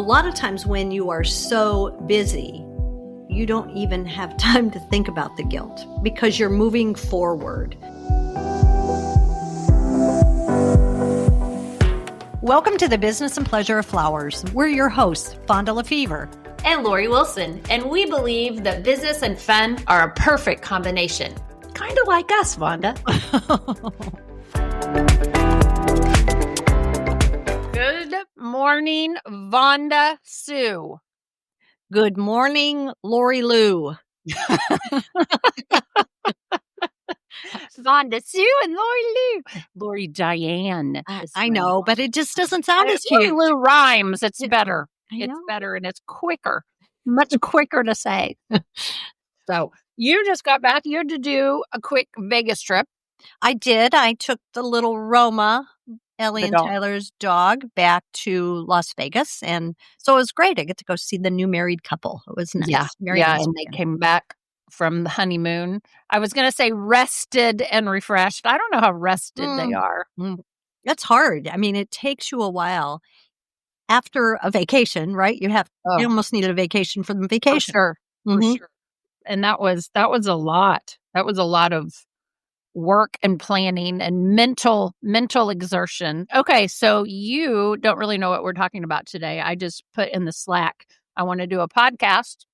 A lot of times when you are so busy, you don't even have time to think about the guilt because you're moving forward. Welcome to the Business and Pleasure of Flowers. We're your hosts, Vonda and Lori Wilson, and we believe that business and fun are a perfect combination. Kind of like us, Vonda. Good morning, Vonda Sue. Good morning, Lori Lou. Vonda Sue and Lori Lou. Lori Diane. I know, but it just doesn't sound as cute. Lori Lou rhymes. It's better. It's better and it's quicker. Much quicker to say. So you just got back. You had to do a quick Vegas trip. I did. I took the little Roma, Ellie and Tyler's dog, back to Las Vegas. And so it was great. I get to go see the new married couple. It was nice. Yeah, Nice and they came back from the honeymoon. I was going to say rested and refreshed. I don't know how rested they are. That's hard. I mean, it takes you a while. After a vacation, right? You almost needed a vacation from the vacation. For sure. And that was a lot. That was a lot of work and planning and mental exertion. Okay, so you don't really know what we're talking about today. I just put in the Slack. I want to do a podcast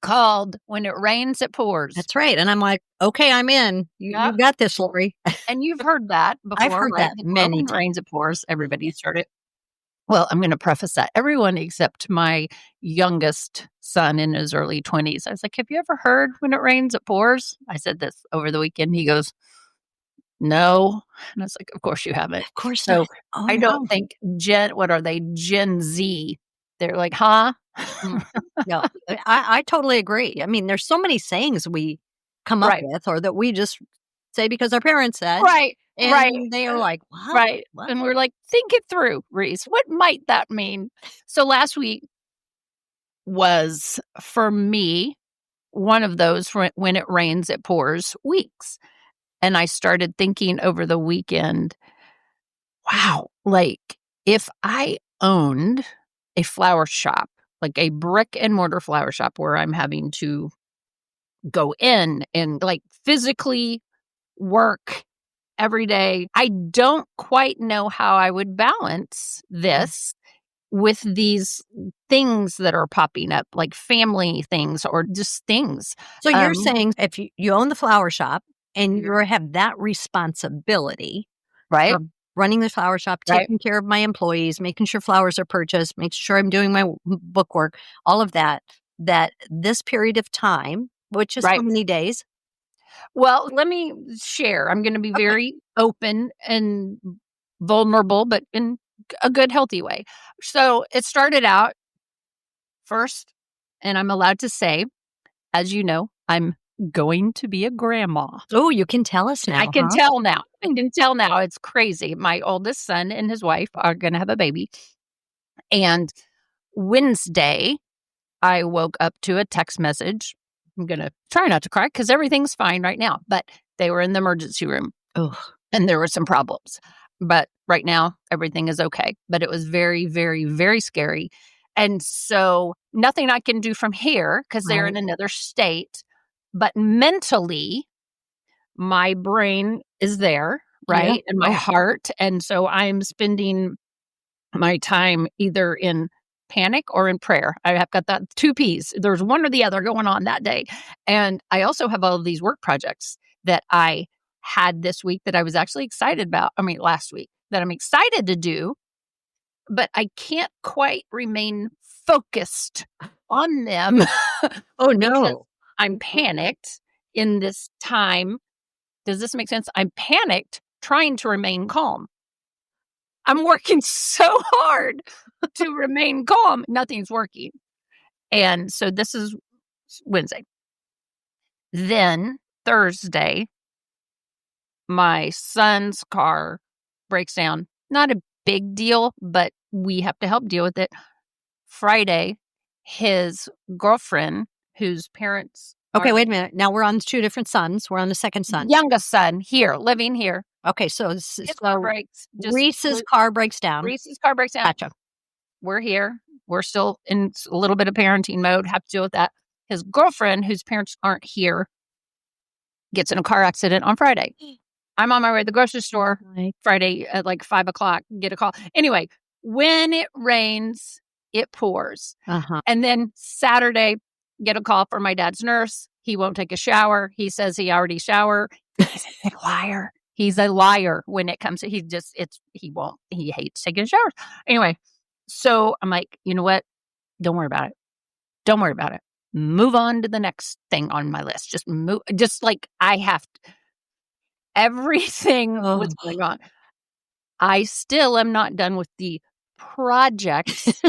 called When It Rains, It Pours. That's right. And I'm like, okay, I'm in. You got this, Lori. And you've heard that before. I've heard that many times. When it rains, it pours. Everybody's heard it. Well, I'm going to preface that. Everyone except my youngest son in his early 20s. I was like, have you ever heard when it rains, it pours? I said this over the weekend. He goes, no. And I was like, of course you haven't. Of course so not. I don't think what are they? Gen Z. They're like, huh? No, I totally agree. I mean, there's so many sayings we come up with or that we just say because our parents said. Right. And they are like, what? Right. What? And we're like, think it through, Reese. What might that mean? So last week was, for me, one of those when it rains, it pours weeks. And I started thinking over the weekend, wow, like if I owned a flower shop, like a brick and mortar flower shop where I'm having to go in and like physically work every day, I don't quite know how I would balance this with these things that are popping up, like family things or just things. So you're saying if you own the flower shop and you have that responsibility, right? For running the flower shop, taking care of my employees, making sure flowers are purchased, making sure I'm doing my book work, all of that this period of time, which is how many days? Well, let me share. I'm going to be very open and vulnerable, but in a good, healthy way. So it started out first, and I'm allowed to say, as you know, I'm going to be a grandma. Oh, you can tell us now. I can tell now. I can tell now. It's crazy. My oldest son and his wife are going to have a baby. And Wednesday, I woke up to a text message. I'm going to try not to cry because everything's fine right now. But they were in the emergency room. And there were some problems. But right now, everything is okay. But it was very, very, very scary. And so nothing I can do from here because they're in another state. But mentally, my brain is there, right? And my heart. And so I'm spending my time either in panic or in prayer. I have got that 2 P's. There's one or the other going on that day. And I also have all of these work projects that I had this week that I was actually excited about. Last week that I'm excited to do, but I can't quite remain focused on them. Oh, no. I'm panicked in this time. Does this make sense? I'm panicked trying to remain calm. I'm working so hard to remain calm. Nothing's working. And so this is Wednesday. Then Thursday, my son's car breaks down. Not a big deal, but we have to help deal with it. Friday, his girlfriend, whose parents... Okay, wait a minute. Now we're on 2 different sons. We're on the second son. Youngest son here, living here. Okay, so His car breaks. Reese's car breaks down. Reese's car breaks down. Gotcha. We're here. we're still in a little bit of parenting mode, have to deal with that. His girlfriend, whose parents aren't here, gets in a car accident on Friday. I'm on my way to the grocery store Friday at like 5:00, get a call. Anyway, when it rains, it pours. And then Saturday, get a call from my dad's nurse. He won't take a shower. He says he already showered. He's a big liar. He's a liar when it comes to, he hates taking showers. Anyway, so I'm like, you know what? Don't worry about it. Don't worry about it. Move on to the next thing on my list. Just like I have to. Everything was going on. I still am not done with the project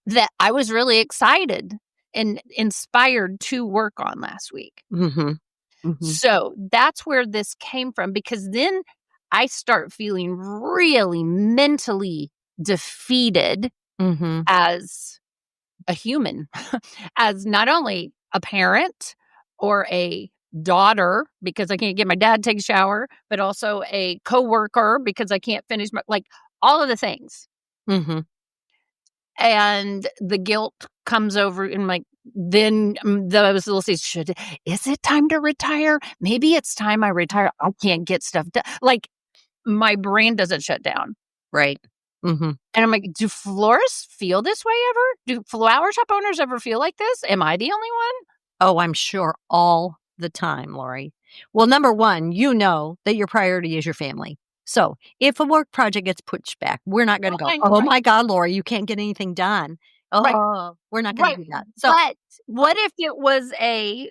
that I was really excited and inspired to work on last week. So that's where this came from, because then I start feeling really mentally defeated as a human, as not only a parent or a daughter, because I can't get my dad to take a shower, but also a coworker because I can't finish all of the things. And the guilt comes over and then those little things, is it time to retire? Maybe it's time I retire. I can't get stuff done. My brain doesn't shut down. Right. And I'm like, do florists feel this way ever? Do flower shop owners ever feel like this? Am I the only one? Oh, I'm sure all the time, Lori. Well, number one, you know that your priority is your family. So if a work project gets pushed back, we're not going to go, my God, Lori, you can't get anything done. We're not going to do that. So, but what if it was I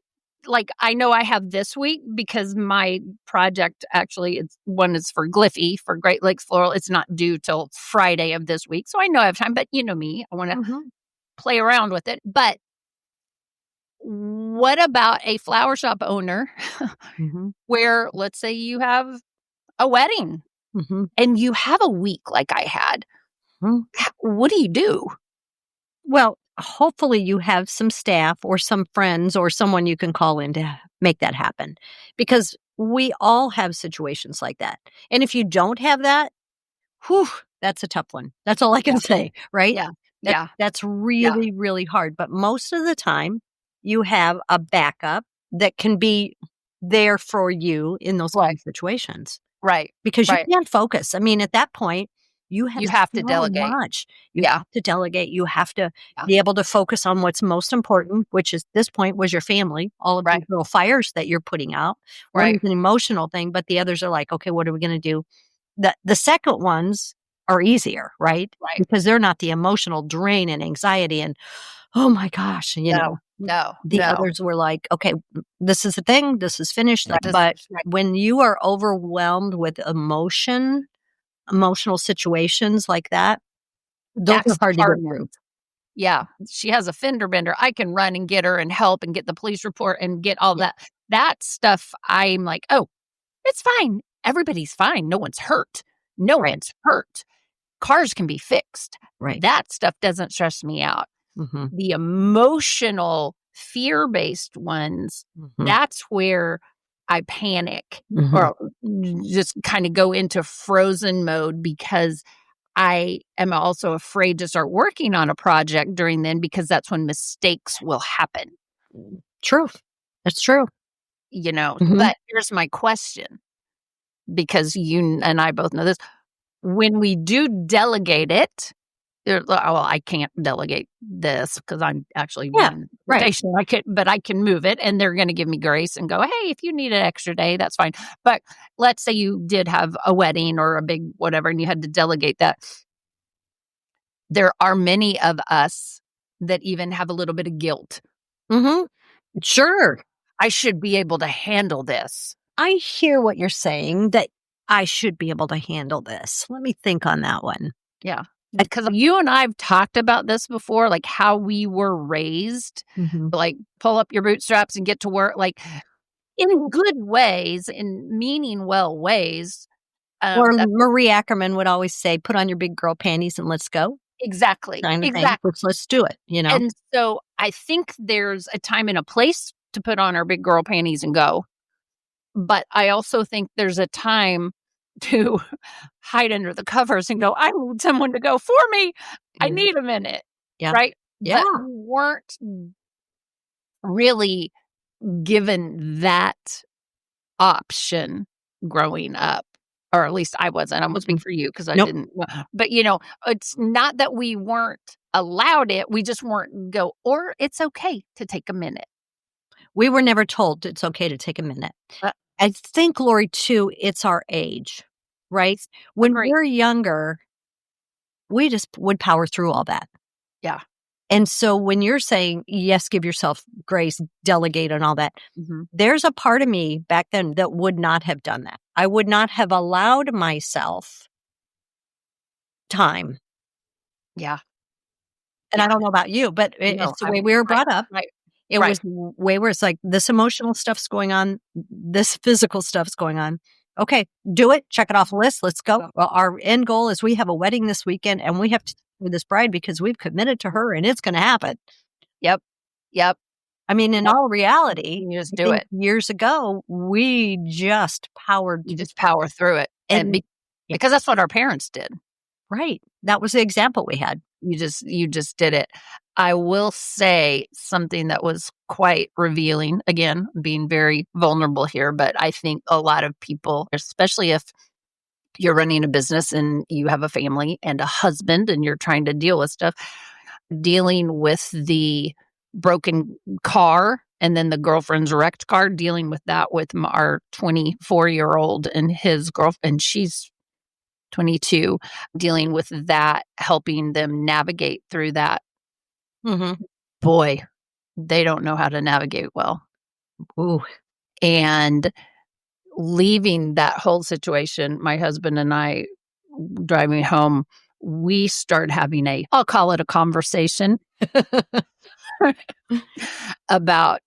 know I have this week because my project actually, one is for Gliffy, for Great Lakes Floral. It's not due till Friday of this week. So I know I have time, but you know me, I want to play around with it. But what about a flower shop owner where, let's say you have a wedding and you have a week like I had? What do you do? Well, hopefully you have some staff or some friends or someone you can call in to make that happen, because we all have situations like that. And if you don't have that, that's a tough one. That's all I can say, right? That's really, really hard. But most of the time, you have a backup that can be there for you in those kind of situations. Right. Because you can't focus. I mean, at that point, you have to delegate. Much. You have to delegate. You have to be able to focus on what's most important, which is this point was your family, all of these little fires that you're putting out. One is an emotional thing, but the others are like, okay, what are we going to do? The second ones are easier, right? Because they're not the emotional drain and anxiety and, oh my gosh, the others were like, okay, this is the thing, this is finished. But when you are overwhelmed with emotional situations like that, those are hard to get through. Yeah, she has a fender bender. I can run and get her and help and get the police report and get all that. That stuff, I'm like, oh, it's fine. Everybody's fine. No one's hurt. No one's hurt. Cars can be fixed. That stuff doesn't stress me out. The emotional, fear-based ones, that's where I panic or just kind of go into frozen mode, because I am also afraid to start working on a project during then, because that's when mistakes will happen. True. That's true. But here's my question, because you and I both know this. When we do delegate it, I can't delegate this because I'm actually rotation. I can move it, and they're going to give me grace and go, hey, if you need an extra day, that's fine. But let's say you did have a wedding or a big whatever, and you had to delegate that. There are many of us that even have a little bit of guilt. Sure. I should be able to handle this. I hear what you're saying, that I should be able to handle this. Let me think on that one. Yeah. Because you and I have talked about this before, like how we were raised, like pull up your bootstraps and get to work, like in good ways, in meaning well ways. Or Marie Ackerman would always say, put on your big girl panties and let's go. Exactly. Exactly. Let's do it, And so I think there's a time and a place to put on our big girl panties and go. But I also think there's a time to hide under the covers and go, I need someone to go for me. I need a minute. Yeah. Right. Yeah. But we weren't really given that option growing up. Or at least I wasn't. I won't speak for you because I Nope. didn't. But, it's not that we weren't allowed it. We just weren't or it's okay to take a minute. We were never told it's okay to take a minute. Uh, I think, Lori, too, it's our age, right? When Agree. we're younger, we just would power through all that. Yeah. And so when you're saying, yes, give yourself grace, delegate and all that, there's a part of me back then that would not have done that. I would not have allowed myself time. Yeah. And I don't know about you, but it's the way we were brought up. Right. It was the way where it's like this emotional stuff's going on, this physical stuff's going on. Okay, do it. Check it off the list. Let's go. Well, our end goal is we have a wedding this weekend and we have to with this bride because we've committed to her and it's going to happen. Yep. I mean, in all reality, you just do it. Years ago, we just powered. You just power through it. And because that's what our parents did. Right. That was the example we had. You just did it. I will say something that was quite revealing. Again, being very vulnerable here, but I think a lot of people, especially if you're running a business and you have a family and a husband and you're trying to deal with stuff, dealing with the broken car and then the girlfriend's wrecked car, dealing with that with our 24-year-old and his girlfriend, she's 22, dealing with that, helping them navigate through that. Boy, they don't know how to navigate well. Ooh. And leaving that whole situation, my husband and I driving home, we start having I'll call it a conversation about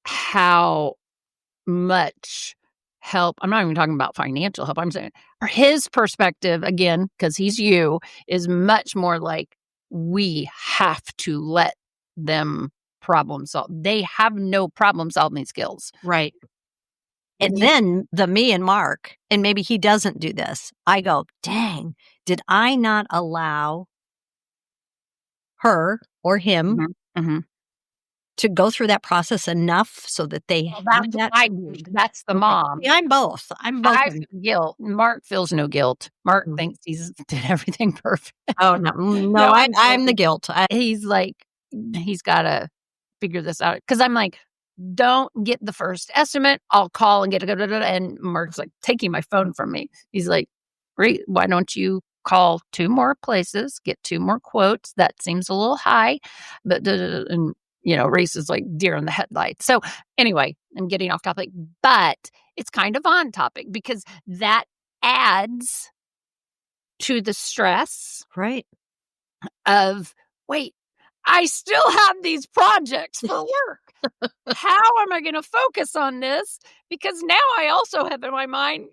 how much help. I'm not even talking about financial help. I'm saying his perspective, again, because he's is much more like we have to let them problem solve. They have no problem solving skills. Right. And then me and Mark, and maybe he doesn't do this. I go, dang, did I not allow her or him to go through that process enough so that they have that? That's the mom. Yeah, I'm both. I feel guilt. Mark feels no guilt. Mark thinks he's did everything perfect. Oh, no, I'm the guilt. He's like, he's got to figure this out. Because I'm like, don't get the first estimate. I'll call and get it. And Mark's like taking my phone from me. He's like, why don't you call 2 more places, get 2 more quotes? That seems a little high. But, and Reese is like deer in the headlights. So anyway, I'm getting off topic, but it's kind of on topic because that adds to the stress. Right. Of, wait, I still have these projects for work. How am I going to focus on this? Because now I also have in my mind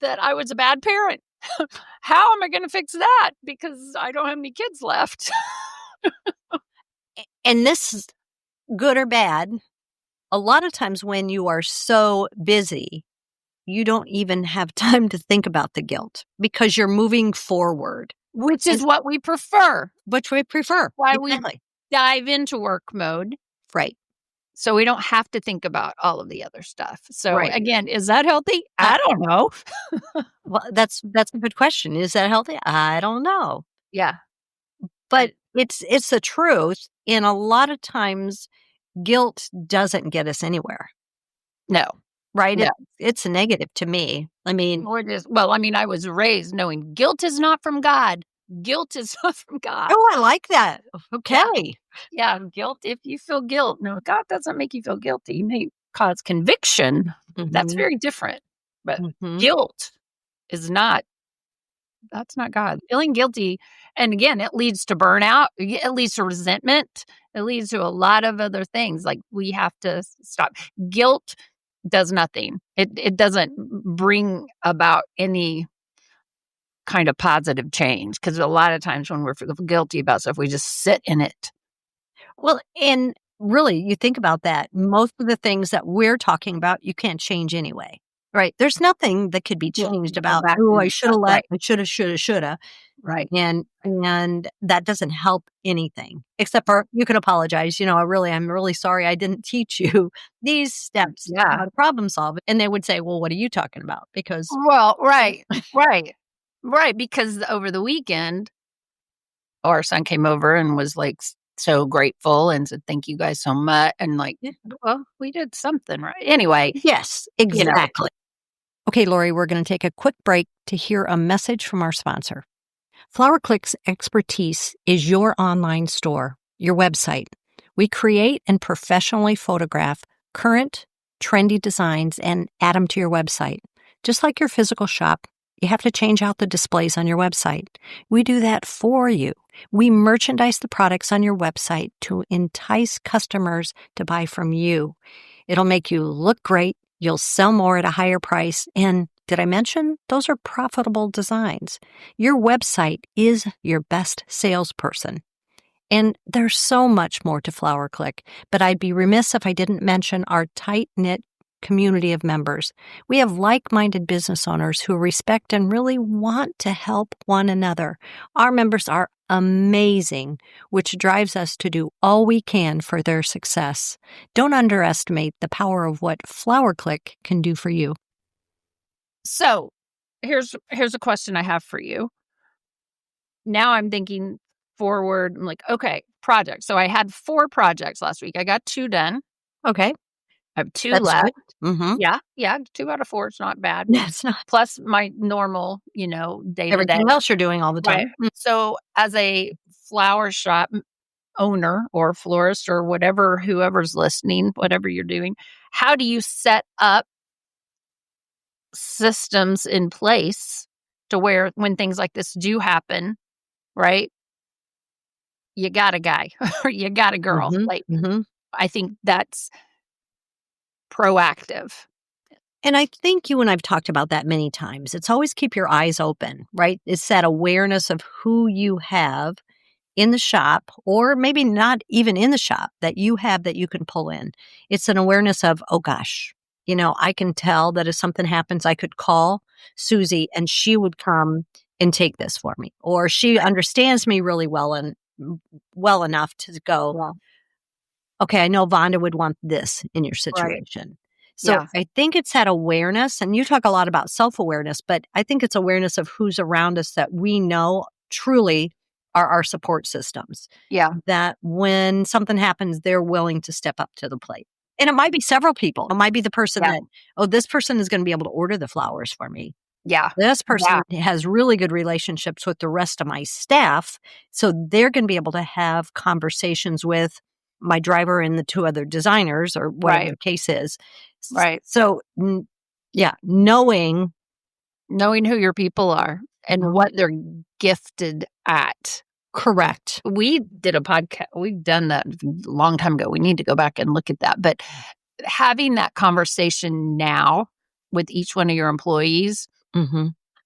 that I was a bad parent. How am I going to fix that? Because I don't have any kids left. And this is good or bad. A lot of times when you are so busy, you don't even have time to think about the guilt because you're moving forward. Which is what we prefer. Which we prefer. Why we dive into work mode. Right. So we don't have to think about all of the other stuff. So again, is that healthy? I don't know. Well, that's a good question. Is that healthy? I don't know. Yeah. But it's the truth. And a lot of times guilt doesn't get us anywhere. No. Right? Yeah. It's a negative to me. I mean, I was raised knowing guilt is not from God. Guilt is not from God. Oh, I like that. Okay. Yeah, guilt. If you feel guilt, no, God doesn't make you feel guilty. He may cause conviction. That's very different. But guilt is not. That's not God. Feeling guilty, and again, it leads to burnout. It leads to resentment. It leads to a lot of other things. Like we have to stop. Guilt does nothing. It doesn't bring about any kind of positive change because a lot of times when we're guilty about stuff, we just sit in it. Well, and really, you think about that. Most of the things that we're talking about, you can't change anyway. Right. There's nothing that could be changed about, oh, I should have let, I shoulda. Right. And that doesn't help anything except for you can apologize. I'm really sorry I didn't teach you these steps how to problem solve. And they would say, well, what are you talking about? Because Well, right. Because over the weekend, our son came over and was like so grateful and said, thank you guys so much. And like, well, we did something right. Anyway. yes, exactly. Okay, Lori, we're going to take a quick break to hear a message from our sponsor. Flower Click's expertise is your online store, your website. We create and professionally photograph current, trendy designs and add them to your website. Just like your physical shop, you have to change out the displays on your website. We do that for you. We merchandise the products on your website to entice customers to buy from you. It'll make you look great. You'll sell more at a higher price. And did I mention those are profitable designs? Your website is your best salesperson. And there's so much more to Flower Click, but I'd be remiss if I didn't mention our tight-knit community of members. We have like-minded business owners who respect and really want to help one another. Our members are amazing, which drives us to do all we can for their success. Don't underestimate the power of what Flower Click can do for you. So here's a question I have for you. Now I'm thinking forward. I'm like, okay, projects. So I had 4 projects last week. I got 2 done. Okay. I have 2 That's left. good. Mm-hmm. Yeah. 2 out of 4. It's not bad. That's not. Plus my normal, day-to-day. Everything else you're doing all the time. Right. So as a flower shop owner or florist or whoever's listening, whatever you're doing, how do you set up systems in place to where when things like this do happen, right? You got a guy or you got a girl. I think that's proactive. And I think you and I've talked about that many times. It's always keep your eyes open, right? It's that awareness of who you have in the shop, or maybe not even in the shop, that you have that you can pull in. It's an awareness of, oh gosh, I can tell that if something happens, I could call Susie and she would come and take this for me. Or she understands me really well and well enough to go, okay, I know Vonda would want this in your situation. Right. So I think it's that awareness, and you talk a lot about self-awareness, but I think it's awareness of who's around us that we know truly are our support systems. Yeah. That when something happens, they're willing to step up to the plate. And it might be several people. It might be the person that, this person is going to be able to order the flowers for me. Yeah. This person has really good relationships with the rest of my staff. So they're going to be able to have conversations with my driver and the 2 other designers or whatever the case is. Right. So, knowing who your people are and what they're gifted at. Correct. We did a podcast. We've done that a long time ago. We need to go back and look at that. But having that conversation now with each one of your employees,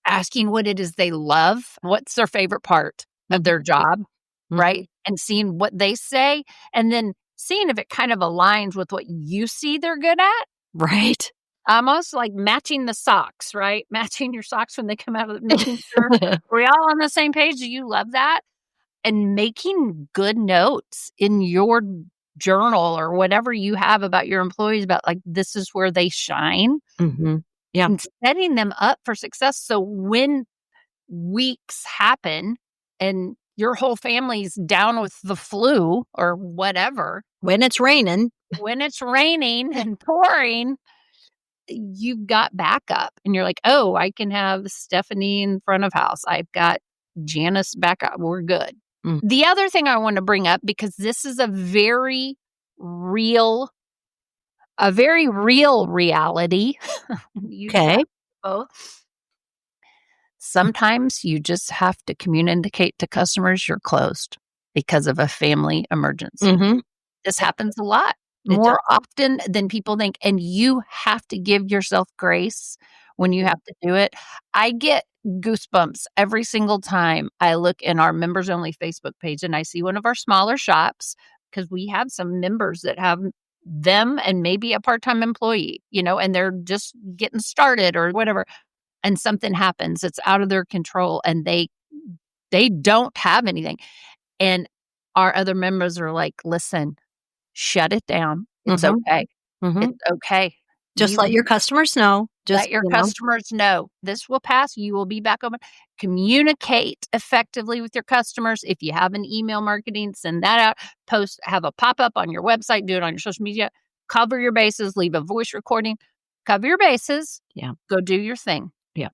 asking what it is they love, what's their favorite part of their job, right? And seeing what they say, and then seeing if it kind of aligns with what you see they're good at. Right. Almost like matching the socks, right? Matching your socks when they come out of making sure we're all on the same page. Do you love that? And making good notes in your journal or whatever you have about your employees about like, this is where they shine. Yeah. And setting them up for success. So when weeks happen and your whole family's down with the flu or whatever. When it's raining and pouring, you've got backup. And you're like, oh, I can have Stephanie in front of house. I've got Janice back up. We're good. The other thing I want to bring up, because this is a very real reality. Okay. Both. Sometimes you just have to communicate to customers you're closed because of a family emergency. This happens a lot, more often than people think. And you have to give yourself grace when you have to do it. I get goosebumps every single time I look in our members only Facebook page and I see one of our smaller shops, because we have some members that have them and maybe a part-time employee, and they're just getting started or whatever, and something happens, it's out of their control, and they don't have anything. And our other members are like, listen, shut it down. It's okay. It's okay. Just let your customers know. Let your customers know this will pass. You will be back open. Communicate effectively with your customers. If you have an email marketing, send that out. Post, have a pop-up on your website. Do it on your social media. Cover your bases. Leave a voice recording. Cover your bases. Yeah. Go do your thing. Yeah.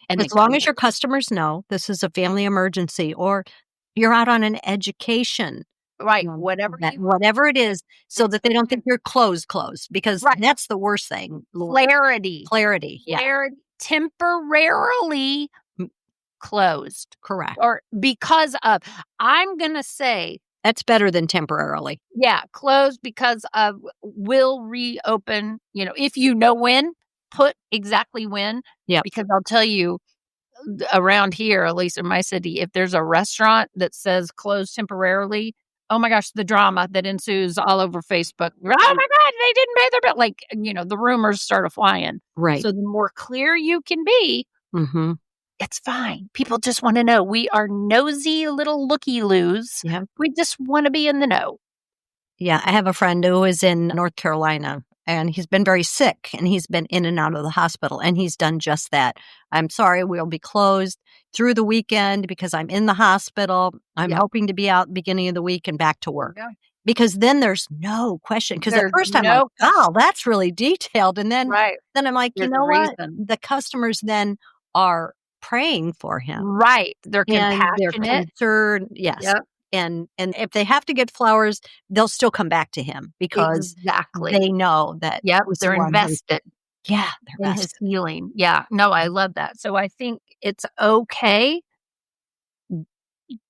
And as long as your customers know this is a family emergency or you're out on an education. Right. Whatever it is, so that they don't think you're closed, because that's the worst thing. Clarity. Yeah. Clarity. Temporarily closed. Correct. Or because of, I'm going to say. That's better than temporarily. Yeah. Closed because of, will reopen, if you know when, put exactly when. Yeah. Because I'll tell you, around here, at least in my city, if there's a restaurant that says closed temporarily, oh my gosh, the drama that ensues all over Facebook. Oh my God, they didn't pay their bill. Like, the rumors start flying. Right. So the more clear you can be, it's fine. People just want to know. We are nosy little looky-loos. Yeah. We just want to be in the know. Yeah. I have a friend who is in North Carolina, and he's been very sick, and he's been in and out of the hospital, and he's done just that. I'm sorry, we'll be closed through the weekend because I'm in the hospital. I'm hoping to be out beginning of the week and back to work. Yeah. Because then there's no question. Because at first I'm like, oh, that's really detailed. And then I'm like, you know what? The customers then are praying for him. Right. They're compassionate. They're concerned. Yes. Yep. And if they have to get flowers, they'll still come back to him because they know that they're invested. They're in his healing. Yeah. No, I love that. So I think it's okay.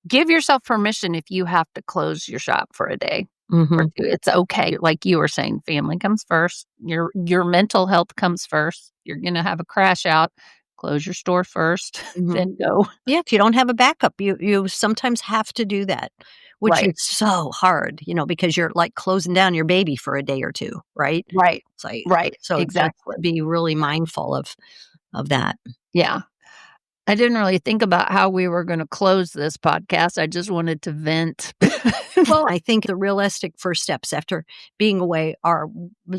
Give yourself permission if you have to close your shop for a day. Or two. It's okay. Like you were saying, family comes first. Your mental health comes first. You're going to have a crash out. Close your store first, then go. Yeah, if you don't have a backup, you sometimes have to do that, which is so hard, because you're like closing down your baby for a day or two, right? Right. It's like, right. So exactly, be really mindful of that. Yeah. I didn't really think about how we were going to close this podcast. I just wanted to vent. Well, I think the realistic first steps after being away are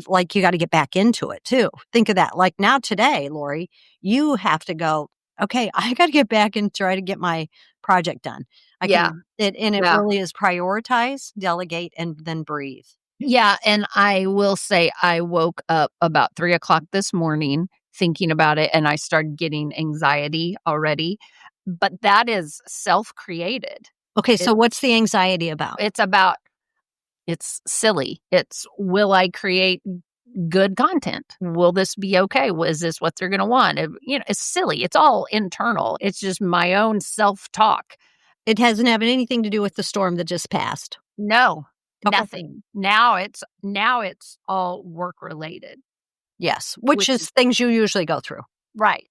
like you got to get back into it too. Think of that. Like now today, Lori, you have to go, okay, I got to get back and try to get my project done. It really is prioritize, delegate, and then breathe. Yeah. And I will say I woke up about 3:00 this morning thinking about it, and I started getting anxiety already. But that is self-created. Okay, so what's the anxiety about? It's silly. It's, will I create good content? Will this be okay? Is this what they're going to want? It's silly. It's all internal. It's just my own self-talk. It hasn't had anything to do with the storm that just passed. No, nothing. Now it's all work related. Yes, which is things you usually go through. Right.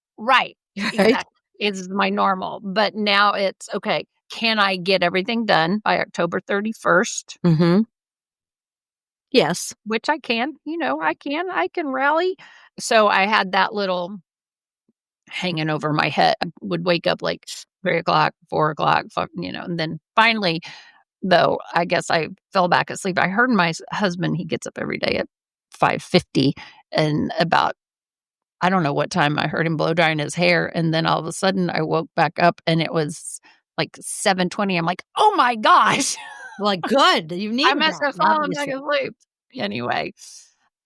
Exactly. It's my normal. But now it's, okay, can I get everything done by October 31st? Yes. Which I can. I can rally. So I had that little hanging over my head. I would wake up like 3:00, 4:00, and then finally, though, I guess I fell back asleep. I heard my husband, he gets up every day at 5:50, and about, I don't know what time, I heard him blow drying his hair, and then all of a sudden I woke back up and it was like 7:20. I'm like, oh my gosh. Like, good. You need I must have fallen back asleep. Anyway,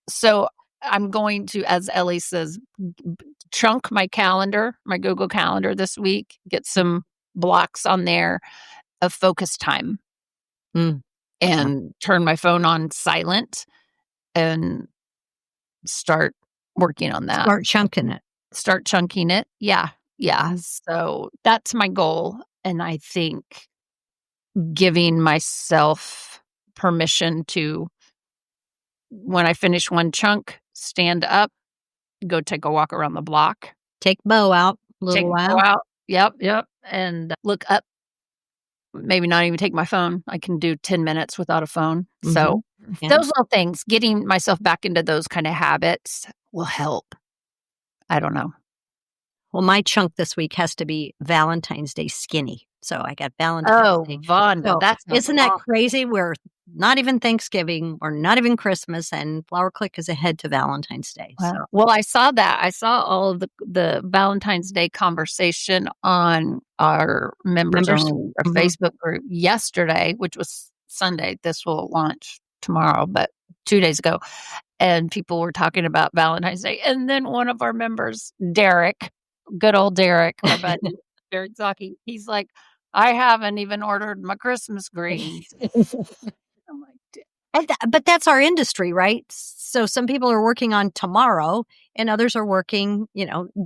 so I'm going to, as Ellie says, chunk my calendar, my Google Calendar this week, get some blocks on there of focus time, and turn my phone on silent and start working on that. Start chunking it. Yeah. So that's my goal. And I think giving myself permission to, when I finish one chunk, stand up, go take a walk around the block. Take Bo out a little while. Bo out. Yep. And look up. Maybe not even take my phone. I can do 10 minutes without a phone. So Yeah. those little things, getting myself back into those kind of habits will help. I don't know. Well, my chunk this week has to be Valentine's Day skinny. So I got Valentine's Oh, Day. Vonda, So that sounds isn't that awesome. crazy? We're not even Thanksgiving or not even Christmas, and Flower Click is ahead to Valentine's Day. So Wow. Well, I saw that. I saw all of the Valentine's Day conversation on our members members, only our Mhm. Facebook group yesterday, which was Sunday. This will launch tomorrow, but 2 days ago. And people were talking about Valentine's Day. And then one of our members, Derek, good old Derek, our buddy, Derek Zaki, he's like, I haven't even ordered my Christmas greens. I'm like, But that's our industry, right? So some people are working on tomorrow and others are working,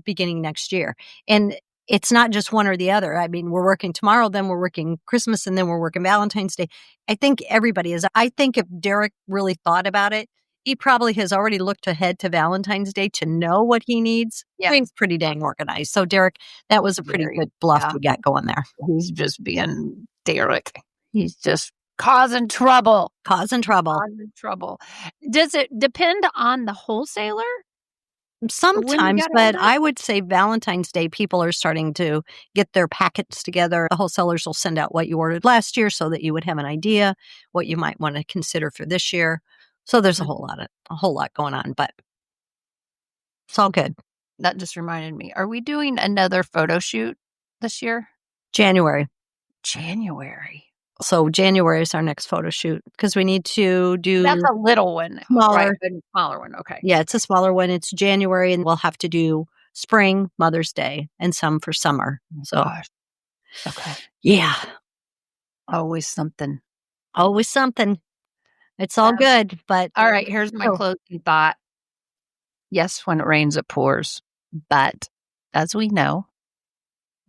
beginning next year. And it's not just one or the other. I mean, we're working tomorrow, then we're working Christmas, and then we're working Valentine's Day. I think everybody is. I think if Derek really thought about it, he probably has already looked ahead to Valentine's Day to know what he needs. yeah, He's pretty dang organized. So, Derek, that was a pretty very, good bluff yeah. you got going there. He's just being Derek. He's just causing trouble. Causing trouble. Causing trouble. Does it depend on the wholesaler? When you Sometimes, gotta but order? I would say Valentine's Day, people are starting to get their packets together. The wholesalers will send out what you ordered last year so that you would have an idea what you might want to consider for this year. So there's a whole lot going on, but it's all good. That just reminded me. Are we doing another photo shoot this year? January. January. So January is our next photo shoot because we need to do That's a little one. smaller. Right, a smaller one. Okay. Yeah, it's a smaller one. It's January, and we'll have to do spring, Mother's Day, and some for summer. So Gosh. Okay. yeah, Always something. always something. It's all good, but All right. Here's my Oh. closing thought. Yes, when it rains, it pours. But as we know,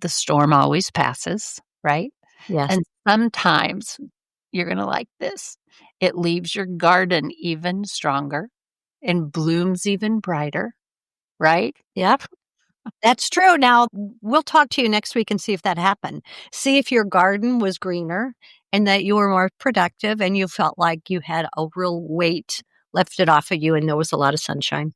the storm always passes, right? yes. And sometimes you're going to like this. It leaves your garden even stronger and blooms even brighter, right? Yep. That's true. Now, we'll talk to you next week and see if that happened. See if your garden was greener and that you were more productive and you felt like you had a real weight lifted off of you and there was a lot of sunshine.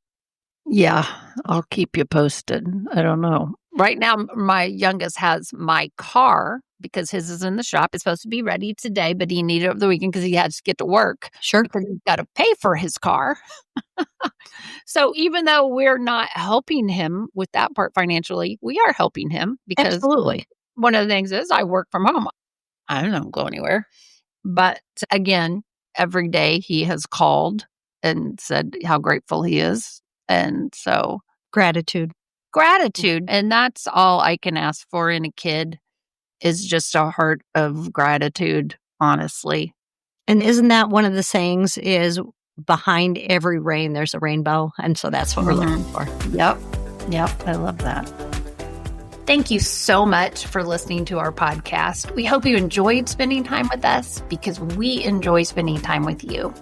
Yeah, I'll keep you posted. I don't know. Right now, my youngest has my car because his is in the shop. It's supposed to be ready today, but he needed it over the weekend because he had to get to work. Sure. Because he's got to pay for his car. So even though we're not helping him with that part financially, we are helping him because Absolutely. one of the things is I work from home. I don't go anywhere. But again, every day he has called and said how grateful he is. And so Gratitude. gratitude. And that's all I can ask for in a kid is just a heart of gratitude, honestly. And isn't that one of the sayings is behind every rain, there's a rainbow? And so that's what we're looking for. Yep. I love that. Thank you so much for listening to our podcast. We hope you enjoyed spending time with us because we enjoy spending time with you.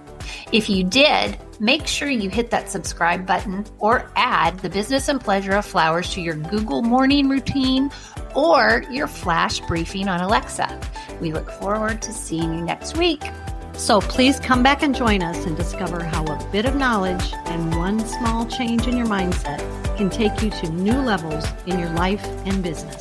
If you did, make sure you hit that subscribe button or add the business and pleasure of flowers to your Google morning routine or your flash briefing on Alexa. We look forward to seeing you next week. So please come back and join us and discover how a bit of knowledge and one small change in your mindset can take you to new levels in your life and business.